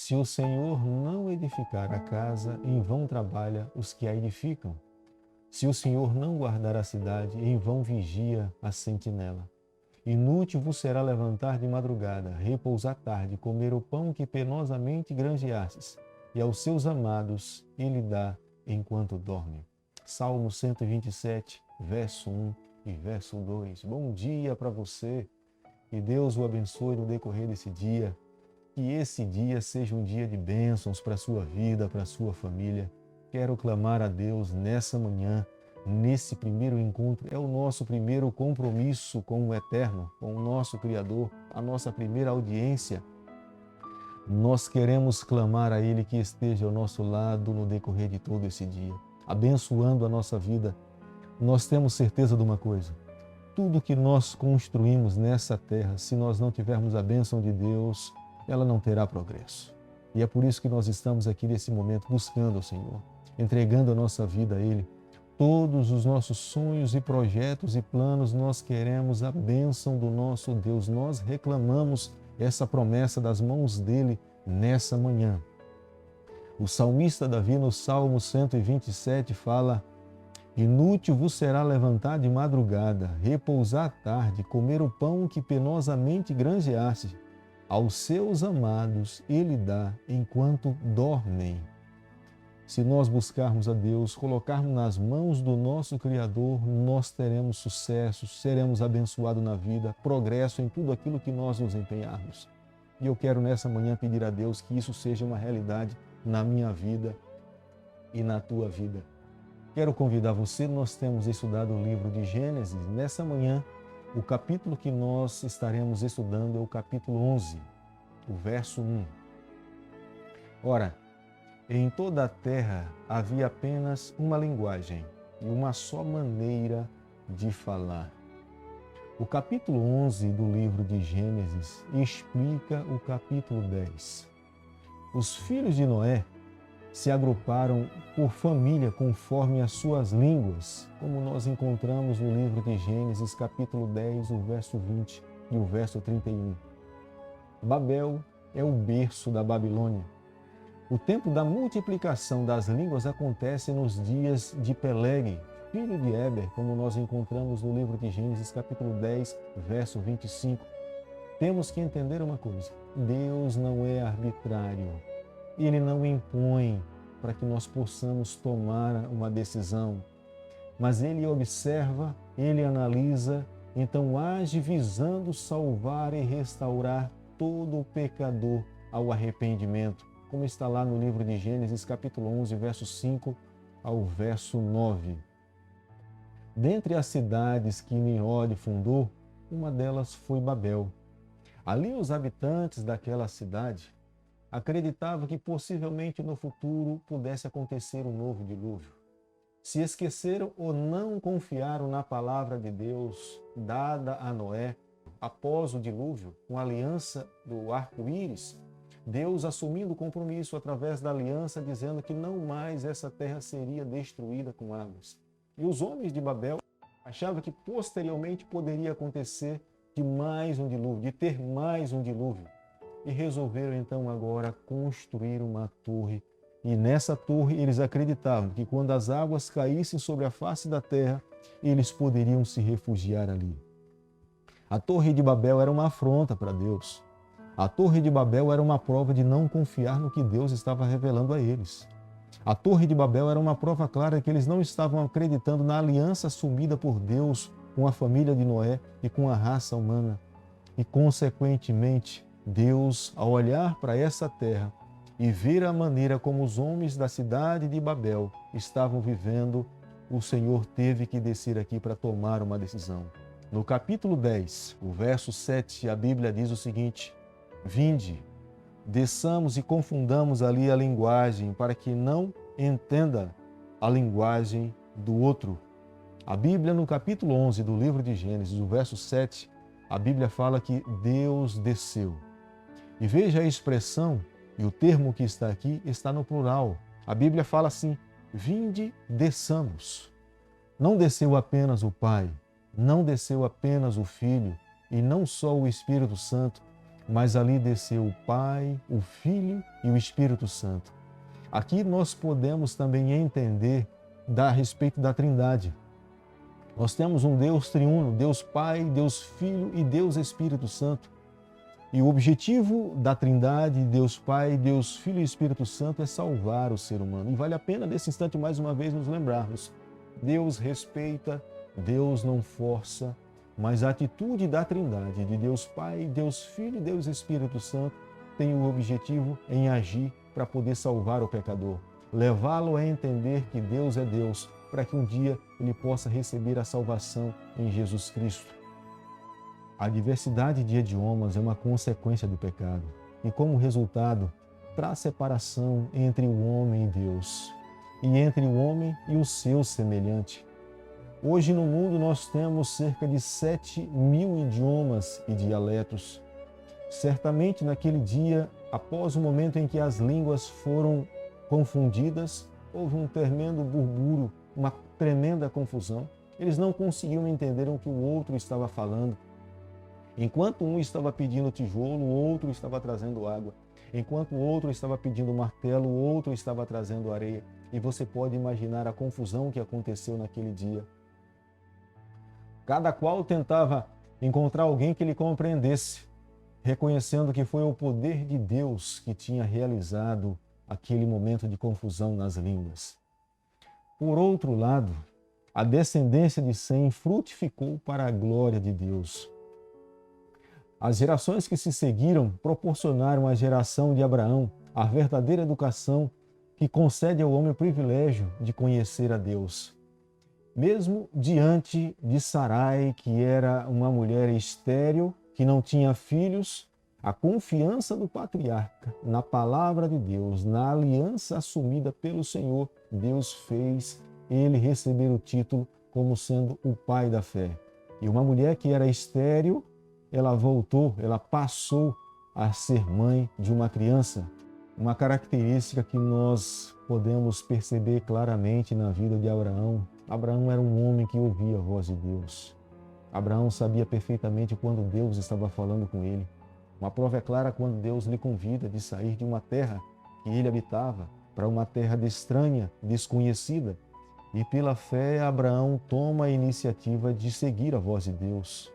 Se o Senhor não edificar a casa, em vão trabalha os que a edificam. Se o Senhor não guardar a cidade, em vão vigia a sentinela. Inútil vos será levantar de madrugada, repousar tarde, comer o pão que penosamente granjeastes, e aos seus amados ele dá enquanto dorme. Salmo 127, verso 1 e verso 2. Bom dia para você, que Deus o abençoe no decorrer desse dia, que esse dia seja um dia de bênçãos para a sua vida, para a sua família. Quero clamar a Deus nessa manhã, nesse primeiro encontro, é o nosso primeiro compromisso com o Eterno, com o nosso Criador, a nossa primeira audiência. Nós queremos clamar a Ele que esteja ao nosso lado no decorrer de todo esse dia, abençoando a nossa vida. Nós temos certeza de uma coisa: tudo que nós construímos nessa terra, se nós não tivermos a bênção de Deus, ela não terá progresso. E é por isso que nós estamos aqui nesse momento buscando ao Senhor, entregando a nossa vida a Ele. Todos os nossos sonhos e projetos e planos, nós queremos a bênção do nosso Deus. Nós reclamamos essa promessa das mãos dEle nessa manhã. O salmista Davi, no Salmo 127, fala: inútil vos será levantar de madrugada, repousar à tarde, comer o pão que penosamente granjeaste. Aos seus amados ele dá enquanto dormem. Se nós buscarmos a Deus, colocarmos nas mãos do nosso Criador, nós teremos sucesso, seremos abençoados na vida, progresso em tudo aquilo que nós nos empenharmos. E eu quero nessa manhã pedir a Deus que isso seja uma realidade na minha vida e na tua vida. Quero convidar você, nós temos estudado o livro de Gênesis. Nessa manhã, o capítulo que nós estaremos estudando é o capítulo 11, o verso 1. Ora, em toda a terra havia apenas uma linguagem e uma só maneira de falar. O capítulo 11 do livro de Gênesis explica o capítulo 10. Os filhos de Noé se agruparam por família conforme as suas línguas, como nós encontramos no livro de Gênesis, capítulo 10, o verso 20 e o verso 31. Babel é o berço da Babilônia. O tempo da multiplicação das línguas acontece nos dias de Peleg, filho de Eber, como nós encontramos no livro de Gênesis, capítulo 10, verso 25. Temos que entender uma coisa: Deus não é arbitrário. Ele não impõe para que nós possamos tomar uma decisão, mas Ele observa, Ele analisa, então age visando salvar e restaurar todo o pecador ao arrependimento, como está lá no livro de Gênesis, capítulo 11, verso 5 ao verso 9. Dentre as cidades que Nimrod fundou, uma delas foi Babel. Ali os habitantes daquela cidade acreditavam que possivelmente no futuro pudesse acontecer um novo dilúvio. Se esqueceram ou não confiaram na palavra de Deus dada a Noé após o dilúvio, com a aliança do arco-íris, Deus assumindo o compromisso através da aliança, dizendo que não mais essa terra seria destruída com águas. E os homens de Babel achavam que posteriormente poderia acontecer de mais um dilúvio, de ter mais um dilúvio. E resolveram então agora construir uma torre. E nessa torre eles acreditavam que quando as águas caíssem sobre a face da terra, eles poderiam se refugiar ali. A Torre de Babel era uma afronta para Deus. A Torre de Babel era uma prova de não confiar no que Deus estava revelando a eles. A Torre de Babel era uma prova clara que eles não estavam acreditando na aliança assumida por Deus com a família de Noé e com a raça humana. E, consequentemente, Deus, ao olhar para essa terra e ver a maneira como os homens da cidade de Babel estavam vivendo, o Senhor teve que descer aqui para tomar uma decisão. No capítulo 10, o verso 7, a Bíblia diz o seguinte: vinde, desçamos e confundamos ali a linguagem, para que não entenda a linguagem do outro. A Bíblia, no capítulo 11 do livro de Gênesis, o verso 7, a Bíblia fala que Deus desceu. E veja a expressão, e o termo que está aqui está no plural. A Bíblia fala assim: vinde, desçamos. Não desceu apenas o Pai, não desceu apenas o Filho, e não só o Espírito Santo, mas ali desceu o Pai, o Filho e o Espírito Santo. Aqui nós podemos também entender a respeito da Trindade. Nós temos um Deus triuno, Deus Pai, Deus Filho e Deus Espírito Santo. E o objetivo da Trindade, Deus Pai, Deus Filho e Espírito Santo, é salvar o ser humano. E vale a pena, nesse instante, mais uma vez, nos lembrarmos. Deus respeita, Deus não força, mas a atitude da Trindade, de Deus Pai, Deus Filho e Deus Espírito Santo, tem o objetivo em agir para poder salvar o pecador, levá-lo a entender que Deus é Deus, para que um dia ele possa receber a salvação em Jesus Cristo. A diversidade de idiomas é uma consequência do pecado e, como resultado, traz separação entre o homem e Deus e entre o homem e o seu semelhante. Hoje no mundo nós temos cerca de 7.000 idiomas e dialetos. Certamente naquele dia, após o momento em que as línguas foram confundidas, houve um tremendo burburinho, uma tremenda confusão. Eles não conseguiam entender o que o outro estava falando. Enquanto um estava pedindo tijolo, o outro estava trazendo água. Enquanto o outro estava pedindo martelo, o outro estava trazendo areia. E você pode imaginar a confusão que aconteceu naquele dia. Cada qual tentava encontrar alguém que lhe compreendesse, reconhecendo que foi o poder de Deus que tinha realizado aquele momento de confusão nas línguas. Por outro lado, a descendência de Sem frutificou para a glória de Deus. As gerações que se seguiram proporcionaram à geração de Abraão a verdadeira educação que concede ao homem o privilégio de conhecer a Deus. Mesmo diante de Sarai, que era uma mulher estéril, que não tinha filhos, a confiança do patriarca na palavra de Deus, na aliança assumida pelo Senhor, Deus fez ele receber o título como sendo o pai da fé. E uma mulher que era estéril, ela passou a ser mãe de uma criança. Uma característica que nós podemos perceber claramente na vida de Abraão. Abraão era um homem que ouvia a voz de Deus. Abraão sabia perfeitamente quando Deus estava falando com ele. Uma prova é clara quando Deus lhe convida de sair de uma terra que ele habitava para uma terra estranha, desconhecida. E pela fé, Abraão toma a iniciativa de seguir a voz de Deus.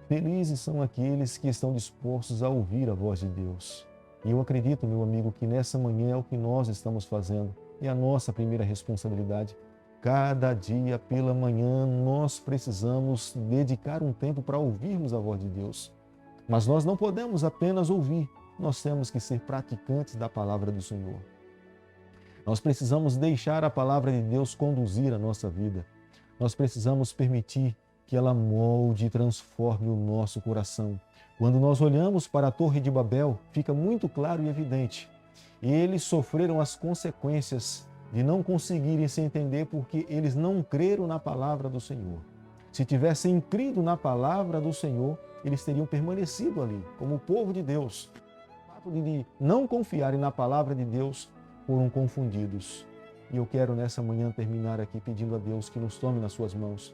Felizes são aqueles que estão dispostos a ouvir a voz de Deus. E eu acredito, meu amigo, que nessa manhã é o que nós estamos fazendo. É a nossa primeira responsabilidade. Cada dia pela manhã nós precisamos dedicar um tempo para ouvirmos a voz de Deus. Mas nós não podemos apenas ouvir, nós temos que ser praticantes da palavra do Senhor. Nós precisamos deixar a palavra de Deus conduzir a nossa vida. Nós precisamos permitir que ela molde e transforme o nosso coração. Quando nós olhamos para a Torre de Babel, fica muito claro e evidente. Eles sofreram as consequências de não conseguirem se entender porque eles não creram na palavra do Senhor. Se tivessem crido na palavra do Senhor, eles teriam permanecido ali, como o povo de Deus. O fato de não confiarem na palavra de Deus, foram confundidos. E eu quero nessa manhã terminar aqui pedindo a Deus que nos tome nas suas mãos.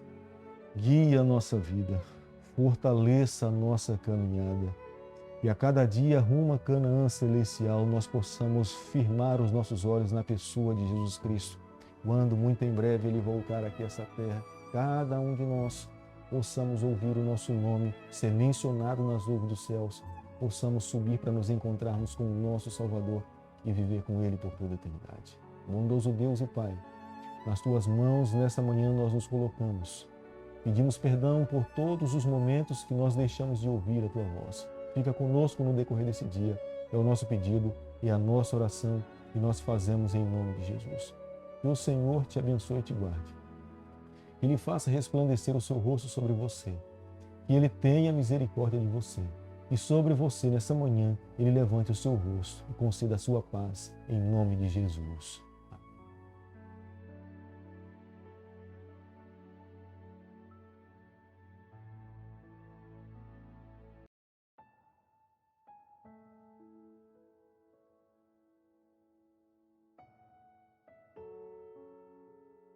Guie a nossa vida, fortaleça a nossa caminhada. E a cada dia, rumo a Canaã celestial, nós possamos firmar os nossos olhos na pessoa de Jesus Cristo. Quando muito em breve Ele voltar aqui a essa terra, cada um de nós possamos ouvir o nosso nome ser mencionado nas nuvens dos céus, possamos subir para nos encontrarmos com o nosso Salvador e viver com Ele por toda a eternidade. Bondoso Deus e Pai, nas Tuas mãos nesta manhã nós nos colocamos. Pedimos perdão por todos os momentos que nós deixamos de ouvir a Tua voz. Fica conosco no decorrer desse dia. É o nosso pedido e a nossa oração que nós fazemos em nome de Jesus. Que o Senhor te abençoe e te guarde. Que Ele faça resplandecer o seu rosto sobre você. Que Ele tenha misericórdia de você. E sobre você, nessa manhã, Ele levante o seu rosto e conceda a sua paz, em nome de Jesus.